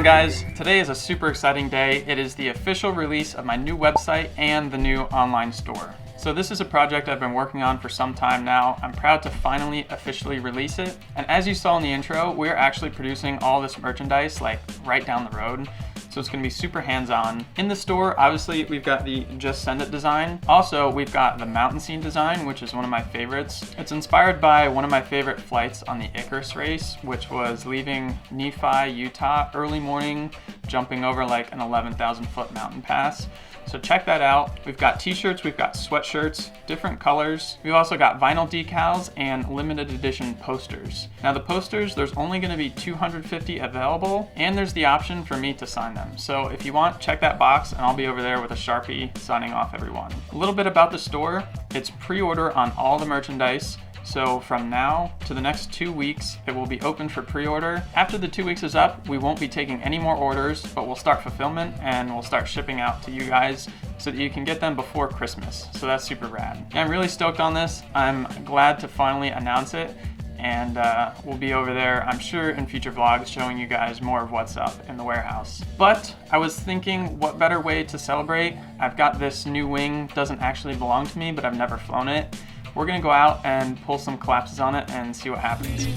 on, guys? Today is a super exciting day. It is the official release of my new website and the new online store. So this is a project I've been working on for some time now. I'm proud to finally officially release it. And as you saw in the intro, we're actually producing all this merchandise like right down the road. So it's gonna be super hands-on. In the store, obviously, we've got the Just Send It design. Also, we've got the mountain scene design, which is one of my favorites. It's inspired by one of my favorite flights on the Icarus race, which was leaving Nephi, Utah, early morning, jumping over like an 11,000 foot mountain pass. So check that out. We've got t-shirts, we've got sweatshirts, different colors. We've also got vinyl decals and limited edition posters. Now the posters, there's only gonna be 250 available, and there's the option for me to sign them. So if you want, check that box and I'll be over there with a Sharpie signing off everyone. A little bit about the store. It's pre-order on all the merchandise. So from now to the next 2 weeks, it will be open for pre-order. After the 2 weeks is up, we won't be taking any more orders, but we'll start fulfillment and we'll start shipping out to you guys so that you can get them before Christmas. So that's super rad. Yeah, I'm really stoked on this. I'm glad to finally announce it, and we'll be over there, I'm sure, in future vlogs showing you guys more of what's up in the warehouse. But I was thinking, what better way to celebrate? I've got this new wing, doesn't actually belong to me, but I've never flown it. We're gonna go out and pull some collapses on it and see what happens.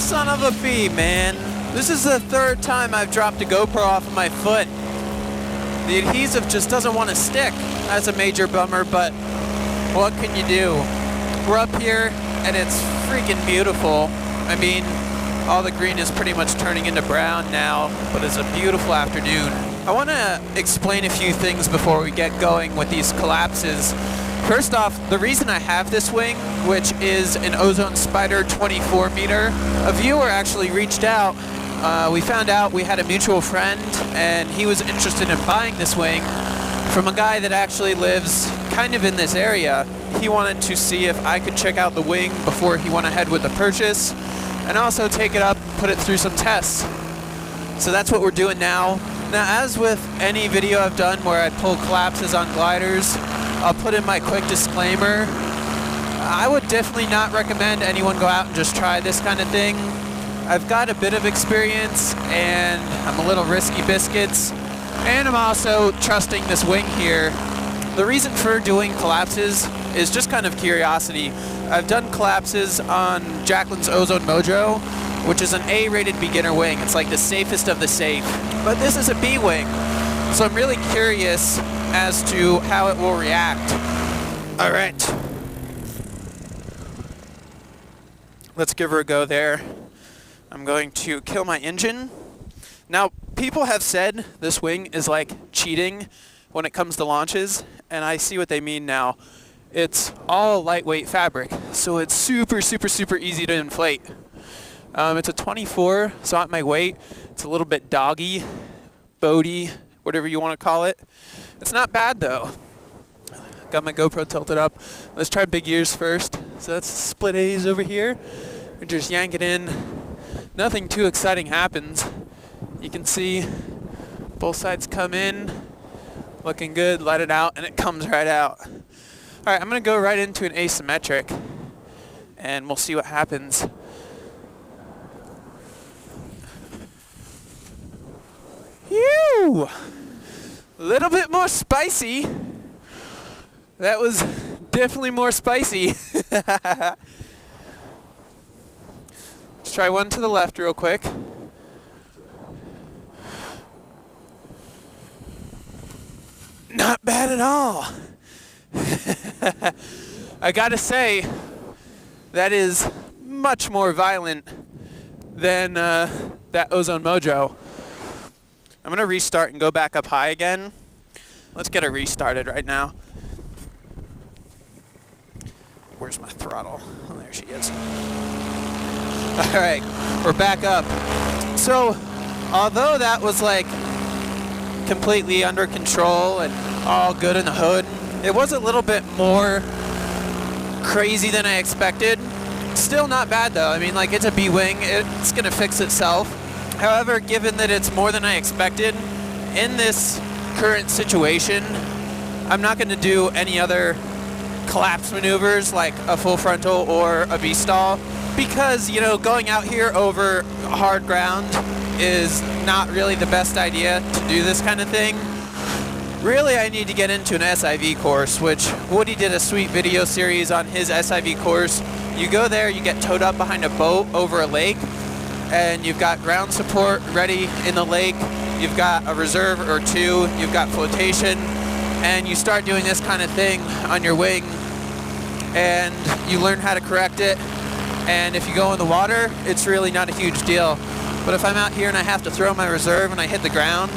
Son of a bee, man. This is the third time I've dropped a GoPro off of my foot. The adhesive just doesn't want to stick. That's a major bummer, but what can you do? We're up here and it's freaking beautiful. I mean, all the green is pretty much turning into brown now, but it's a beautiful afternoon. I want to explain a few things before we get going with these collapses. First off, the reason I have this wing, which is an Ozone Spider 24 meter, a viewer actually reached out. We found out we had a mutual friend and he was interested in buying this wing from a guy that actually lives kind of in this area. He wanted to see if I could check out the wing before he went ahead with the purchase and also take it up, put it through some tests. So that's what we're doing now. Now, as with any video I've done where I pull collapses on gliders, I'll put in my quick disclaimer. I would definitely not recommend anyone go out and just try this kind of thing. I've got a bit of experience and I'm a little risky biscuits, and I'm also trusting this wing here. The reason for doing collapses is just kind of curiosity. I've done collapses on Jacqueline's Ozone Mojo, which is an A-rated beginner wing. It's like the safest of the safe, but this is a B wing. So I'm really curious as to how it will react. All right. Let's give her a go there. I'm going to kill my engine. Now, people have said this wing is like cheating when it comes to launches, and I see what they mean now. It's all lightweight fabric, so it's super, super, super easy to inflate. It's a 24, so at my weight, it's a little bit doggy, boaty, whatever you want to call it. It's not bad though. Got my GoPro tilted up. Let's try big ears first. So that's split A's over here. We just yank it in. Nothing too exciting happens. You can see both sides come in, looking good, let it out, and it comes right out. All right, I'm gonna go right into an asymmetric and we'll see what happens. Phew! A little bit more spicy. That was definitely more spicy. Let's try one to the left real quick. Not bad at all. I gotta say, that is much more violent than that Ozone Mojo. I'm gonna restart and go back up high again. Let's get it restarted right now. Where's my throttle? Oh, there she is. All right, we're back up. So, although that was like completely under control and all good in the hood, it was a little bit more crazy than I expected. Still not bad though. I mean, like, it's a B-wing. It's gonna fix itself. However, given that it's more than I expected, in this current situation, I'm not gonna do any other collapse maneuvers like a full frontal or a B-stall, because, you know, going out here over hard ground is not really the best idea to do this kind of thing. Really, I need to get into an SIV course, which Woody did a sweet video series on his SIV course. You go there, you get towed up behind a boat over a lake, and you've got ground support ready in the lake, you've got a reserve or two, you've got flotation, and you start doing this kind of thing on your wing, and you learn how to correct it. And if you go in the water, it's really not a huge deal. But if I'm out here and I have to throw my reserve and I hit the ground,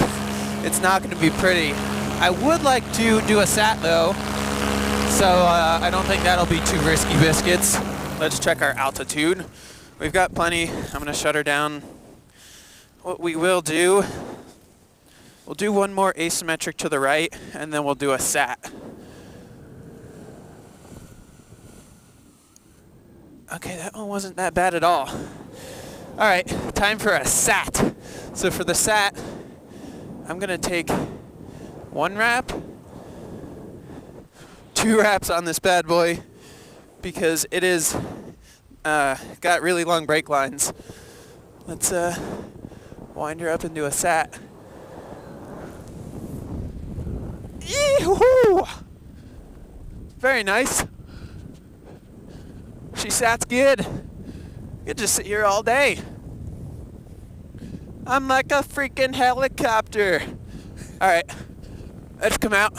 it's not going to be pretty. I would like to do a SAT though, so I don't think that'll be too risky biscuits. Let's check our altitude. We've got plenty. I'm going to shut her down. What we will do, we'll do one more asymmetric to the right, and then we'll do a SAT. Okay, that one wasn't that bad at all. All right, time for a SAT. So for the SAT, I'm gonna take 1 wrap, 2 wraps on this bad boy, because it is got really long brake lines. Let's wind her up and do a SAT. Yee-hoo! Very nice. She sats good. You could just sit here all day. I'm like a freaking helicopter. All right, let's come out.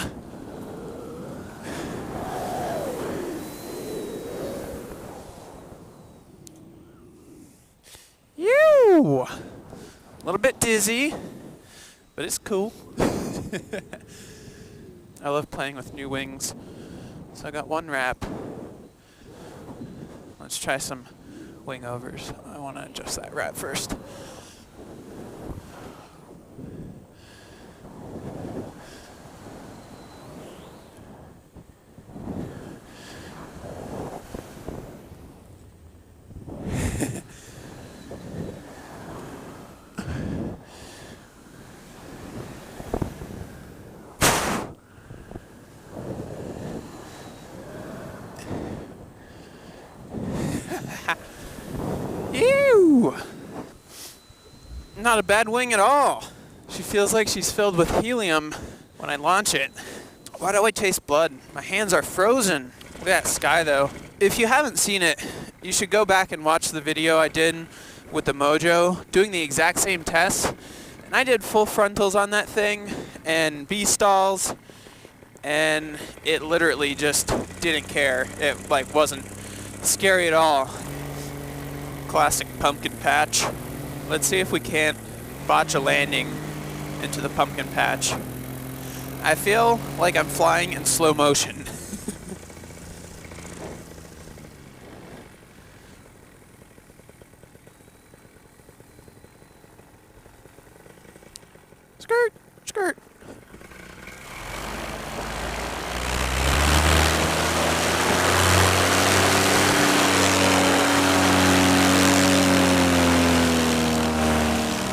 You. A little bit dizzy, but it's cool. I love playing with new wings. So I got 1 wrap. Let's try some wing overs. I want to adjust that wrap first. Ew! Not a bad wing at all. She feels like she's filled with helium when I launch it. Why do I taste blood? My hands are frozen. Look at that sky though. If you haven't seen it, you should go back and watch the video I did with the Mojo, doing the exact same tests. And I did full frontals on that thing and B-stalls, and it literally just didn't care. It like wasn't scary at all. Classic pumpkin patch. Let's see if we can't botch a landing into the pumpkin patch. I feel like I'm flying in slow motion. Skirt, skirt.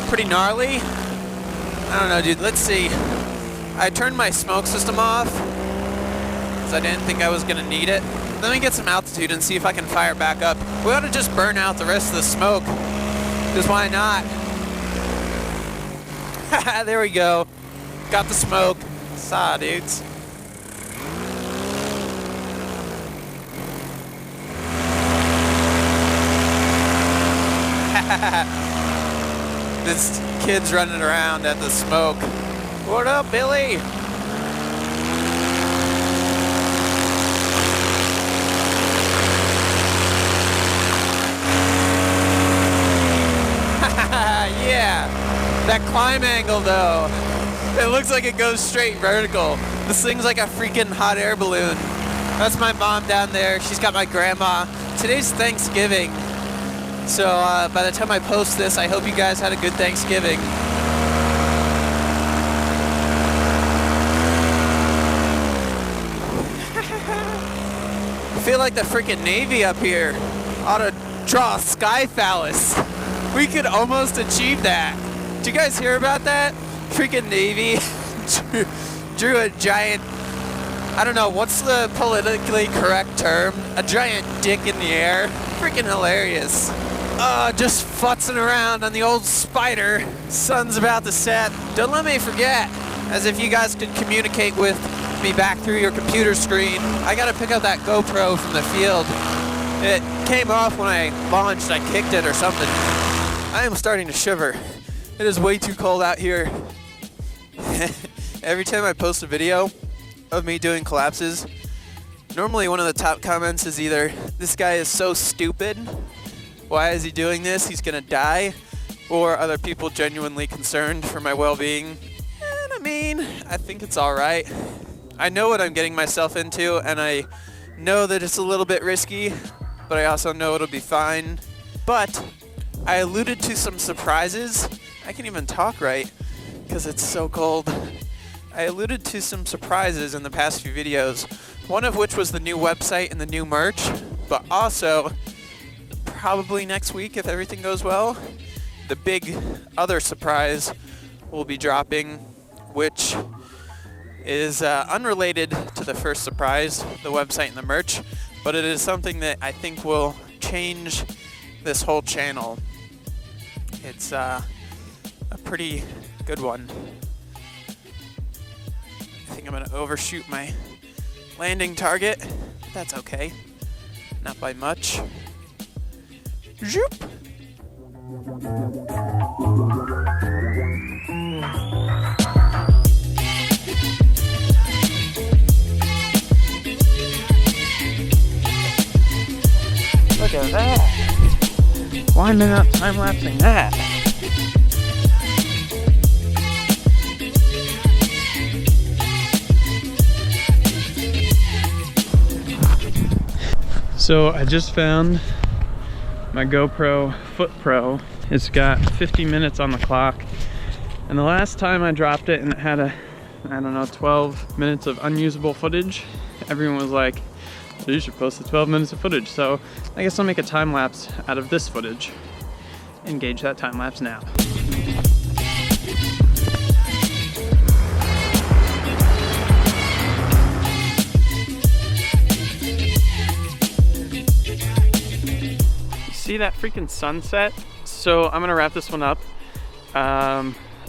Pretty gnarly. I don't know, dude. Let's see. I turned my smoke system off because I didn't think I was going to need it. Let me get some altitude and see if I can fire back up. We ought to just burn out the rest of the smoke, because why not? There we go. Got the smoke. Saw, dudes. This kid's running around at the smoke. What up, Billy? That climb angle though, it looks like it goes straight vertical. This thing's like a freaking hot air balloon. That's my mom down there. She's got my grandma. Today's Thanksgiving. So by the time I post this, I hope you guys had a good Thanksgiving. I feel like the freaking Navy up here ought to draw a sky phallus. We could almost achieve that. Did you guys hear about that? Freaking Navy drew a giant, I don't know, what's the politically correct term? A giant dick in the air. Freaking hilarious. Just futzing around on the old spider. Sun's about to set. Don't let me forget. As if you guys could communicate with me back through your computer screen. I gotta pick up that GoPro from the field. It came off when I launched. I kicked it or something. I am starting to shiver. It is way too cold out here. Every time I post a video of me doing collapses, normally one of the top comments is either, "This guy is so stupid. Why is he doing this? He's gonna die." Or other people genuinely concerned for my well-being. And I mean, I think it's all right. I know what I'm getting myself into, and I know that it's a little bit risky, but I also know it'll be fine. But I alluded to some surprises. I can't even talk right because it's so cold. I alluded to some surprises in the past few videos, one of which was the new website and the new merch, but also probably next week, if everything goes well, the big other surprise will be dropping, which is unrelated to the first surprise, the website and the merch, but it is something that I think will change this whole channel. It's a pretty good one. I think I'm gonna overshoot my landing target. That's okay. Not by much. Zoop. Look at that. Why am I not time-lapsing that? So I just found my GoPro Foot Pro. It's got 50 minutes on the clock. And the last time I dropped it and it had 12 minutes of unusable footage, everyone was like, you should post the 12 minutes of footage. So I guess I'll make a time lapse out of this footage. Engage that time lapse now. See that freaking sunset? So I'm gonna wrap this one up.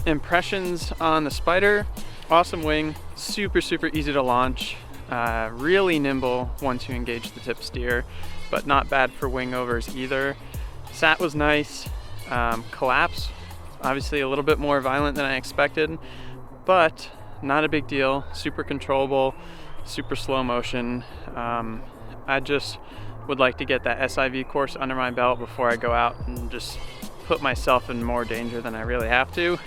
Impressions on the Spider, awesome wing, super easy to launch, really nimble once you engage the tip steer, but not bad for wing overs either. Sat was nice. Collapse, obviously a little bit more violent than I expected, but not a big deal. Super controllable, super slow motion. I just would like to get that SIV course under my belt before I go out and just put myself in more danger than I really have to.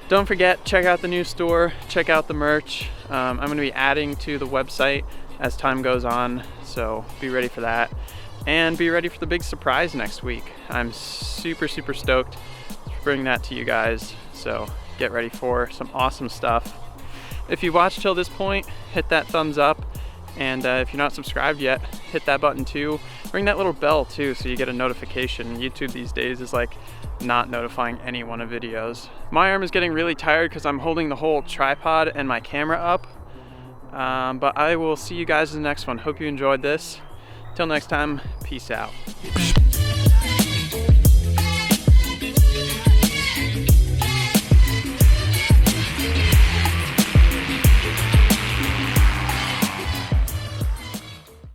Don't forget, check out the new store, check out the merch. I'm going to be adding to the website as time goes on, so be ready for that. And be ready for the big surprise next week. I'm super stoked to bring that to you guys, so get ready for some awesome stuff. If you watched till this point, hit that thumbs up. And if you're not subscribed yet, hit that button too. Ring that little bell too so you get a notification. YouTube these days is like not notifying anyone of videos. My arm is getting really tired because I'm holding the whole tripod and my camera up. But I will see you guys in the next one. Hope you enjoyed this. Till next time, peace out.